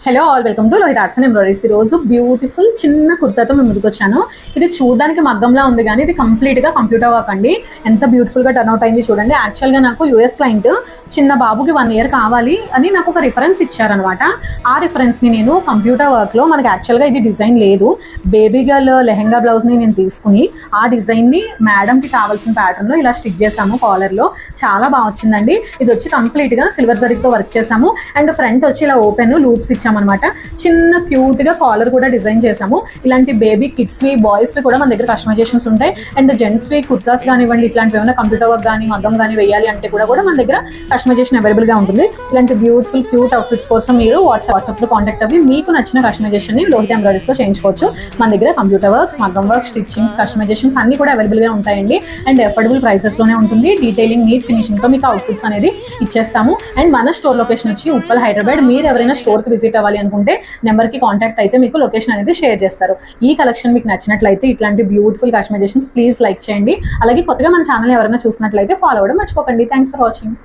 Hello all, welcome to Lohith arts and embroideries. ఈ రోజు beautiful చిన్న కుర్తాతో మేము ముందుకు వచ్చాను. ఇది చూడడానికి మగ్గంలా ఉంది కానీ ఇది కంప్లీట్గా కంప్యూటర్ వర్క్ అండి. ఎంత బ్యూటిఫుల్గా టర్న్ అవుట్ అయింది చూడండి. యాక్చువల్గా నాకు యూఎస్ క్లయింట్ చిన్న బాబుకి 1 year కావాలి అని నాకు ఒక రిఫరెన్స్ ఇచ్చారనమాట. ఆ రిఫరెన్స్ని నేను కంప్యూటర్ వర్క్లో, మనకి యాక్చువల్గా ఇది డిజైన్ లేదు, బేబీ గర్ల్ లెహెంగా బ్లౌజ్ని నేను తీసుకుని ఆ డిజైన్ని మేడంకి కావాల్సిన ప్యాటర్న్లో ఇలా స్టిచ్ చేసాము. కాలర్లో చాలా బాగా వచ్చిందండి. ఇది వచ్చి కంప్లీట్గా సిల్వర్ జరీతో వర్క్ చేసాము. అండ్ ఫ్రంట్ వచ్చి ఇలా ఓపెన్ లూప్స్ ఇచ్చామన్నమాట. చిన్న క్యూట్గా కాలర్ కూడా డిజైన్ చేసాము. ఇలాంటి బేబీ కిడ్స్వి, బాయ్స్వి కూడా మన దగ్గర కస్టమైజేషన్స్ ఉంటాయి. అండ్ జెంట్స్వి కుర్తాస్ కానివ్వండి, ఇట్లాంటివి ఏమైనా కంప్యూటర్ వర్క్ కానీ మగ్గం కానీ వేయాలి అంటే కూడా మన దగ్గర కస్టమైజేషన్ అవైలబుల్గా ఉంటుంది. ఇలాంటి బ్యూటిఫుల్ క్యూట్ అవుట్ఫిట్స్ కోసం మీరు వాట్సాప్లో కాంటాక్ట్ అవ్వి మీకు నచ్చిన కస్టమైజేషన్ని లోహిత్ ఎంబ్రాయిడరీస్లో చేయించుకోవచ్చు. మన దగ్గర కంప్యూటర్ వర్క్స్, మగ్గం వర్క్, స్టిచ్చింగ్స్, కస్టమైజేషన్స్ అన్ని కూడా అవైలబుల్గా ఉంటాయండి. అండ్ అఫోర్డబుల్ ప్రైసెస్లోనే ఉంటుంది. డీటెయిలింగ్, నీట్ ఫినిషింగ్తో మీకు అవుట్ఫిట్స్ అనేది ఇచ్చేస్తాము. అండ్ మన స్టోర్ లొకేషన్ వచ్చి ఉప్పల్, హైదరాబాద్. మీరు ఎవరైనా స్టోర్కి విజిట్ అవ్వాలి అనుకుంటే నెంబర్కి కాంటాక్ట్ అయితే మీకు లొకేషన్ అనేది షేర్ చేస్తారు. ఈ కలెక్షన్ మీకు నచ్చినట్లయితే ఇట్లాంటి బ్యూటిఫుల్ కస్టమైజేషన్స్ ప్లీజ్ లైక్ చేయండి. అలాగే కొత్తగా మన ఛానల్ ఎవరైనా చూసినట్లయితే ఫాలో అవ్వడం మర్చిపోకండి. Thanks for watching.